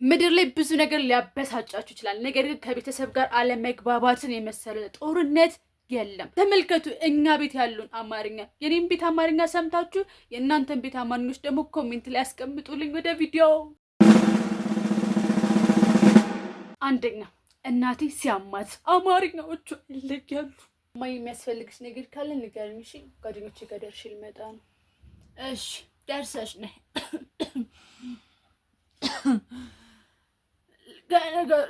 ምድር ላይ ብዙ ነገር ሊያበሳጫችሁ ይችላል። ነገር ግን ከቤተሰብ ጋር አለመግባባትን የመሰለ ጦርነት የለም። ተመልከቱ፣ እኛ ቤት ያሉን አማርኛ፣ የኔን ቤት አማርኛ ሰምታችሁ የእናንተን ቤት አማርኞች ደግሞ ኮሜንት ላይ ያስቀምጡልኝ። ወደ ቪዲዮ። አንደኛ እናቴ ሲያማት አማርኛዎቹ ይለያሉ። ማይ የሚያስፈልግሽ ነገር ካለ ንገሪኝ እሺ። ጓደኞቼ ጋር ደርሼ ልመጣ ነው። እሺ ደርሰሽ ነይ። ከነገር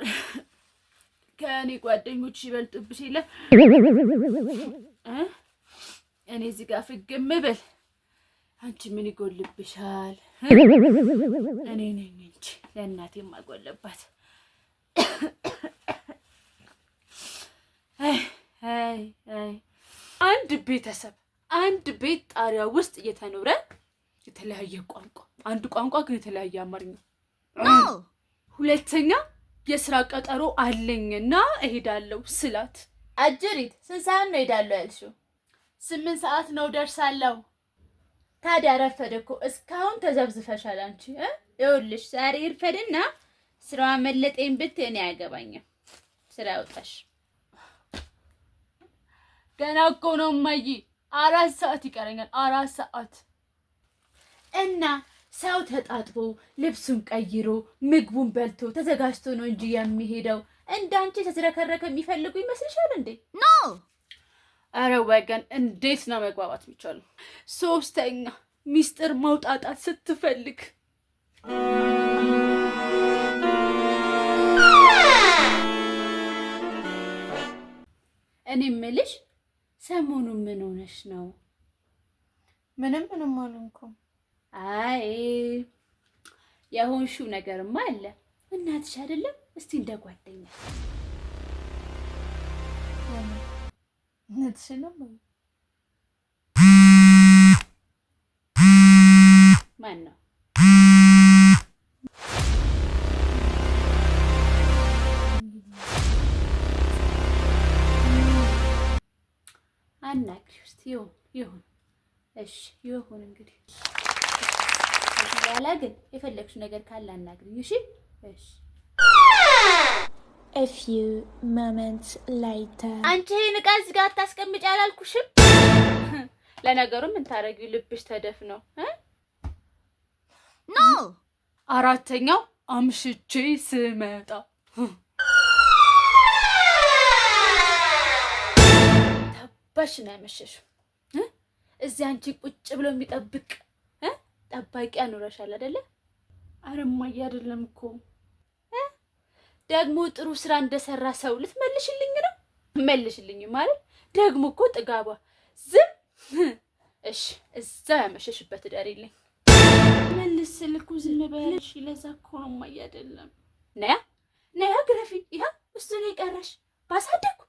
ከእኔ ጓደኞች ይበልጡብሽ የለ እኔ እዚህ ጋር ፍግም ብል አንቺ ምን ይጎልብሻል? እኔ ነኝ እንጂ ለእናቴ የማጎልባት። አንድ ቤተሰብ አንድ ቤት ጣሪያ ውስጥ እየተኖረ የተለያየ ቋንቋ፣ አንድ ቋንቋ ግን የተለያየ አማርኛ። ሁለተኛ የስራ ቀጠሮ አለኝና እሄዳለሁ ስላት፣ አጅሪት ስንት ሰዓት ነው እሄዳለሁ ያልሽው? 8 ሰዓት ነው ደርሳለሁ። ታዲያ ረፈደ እኮ እስካሁን ተዘብዝፈሻል አንቺ። ይኸውልሽ ዛሬ ይርፈድና ስራዋ መለጠኝ ብትይ እኔ አያገባኝም። ስራ ያውጣሽ። ገና እኮ ነው እማዬ፣ 4 ሰዓት ይቀረኛል። 4 ሰዓት እና ሰው ተጣጥቦ ልብሱን ቀይሮ ምግቡን በልቶ ተዘጋጅቶ ነው እንጂ የሚሄደው። እንዳንቺ ተዝረከረከ የሚፈልጉ ይመስልሻል እንዴ? ኖ። አረ ወገን እንዴት ነው መግባባት የሚቻለው? ሶስተኛ ሚስጥር ማውጣጣት ስትፈልግ እኔ የምልሽ ሰሞኑን ምን ሆነሽ ነው? ምንም አልሆንኩም። አይ የሆንሽው ነገርማ አለ። እናትሽ አይደለም? እስቲ እንደ ጓደኛ እናትሽ ነው? ማን ነው? አናግሪው እስቲ። ይሁን እሺ ይሁን እንግዲህ ያላ ግን የፈለግሽ ነገር ካለ አናግሪኝ እሺ። እሺ A few moments later አንቺ ንቃ እዚህ ጋር አታስቀምጪ አላልኩሽም? ለነገሩ ምን ታረጊው ልብሽ ተደፍነው ኖ። አራተኛው አምሽቼ ስመጣ ታባሽ ነው ያመሸሽው። እዚህ አንቺ ቁጭ ብሎ የሚጠብቅ ጠባቂ አኑረሻል አይደለ? አረ እማዬ አይደለም እኮ ደግሞ ጥሩ ስራ እንደሰራ ሰው ልትመልሽልኝ ነው? መልሽልኝ ማለት ደግሞ እኮ ጥጋባ ዝም። እሺ እዛ ያመሸሽበት ዳሪልኝ። መልስ ልኩ ዝም በልሽ። ለዛ እኮ ነው እማዬ አይደለም። ነያ ግረፊ። ይሄ እሱ ነው የቀረሽ። ባሳደኩ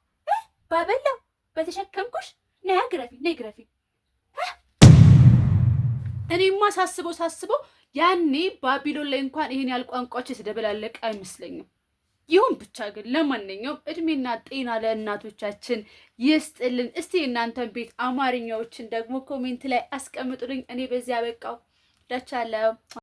ባበላው በተሸከምኩሽ። ነያ ግረፊ፣ ነይ ግረፊ። እኔማ ሳስበው ያኔ ባቢሎን ላይ እንኳን ይሄን ያህል ቋንቋዎች የተደበላለቀ አይመስለኝም። ይሁን ብቻ ግን ለማንኛውም እድሜና ጤና ለእናቶቻችን ይስጥልን። እስቲ እናንተን ቤት አማርኛዎችን ደግሞ ኮሜንት ላይ አስቀምጡልኝ። እኔ በዚያ በቃው ዳቻለው።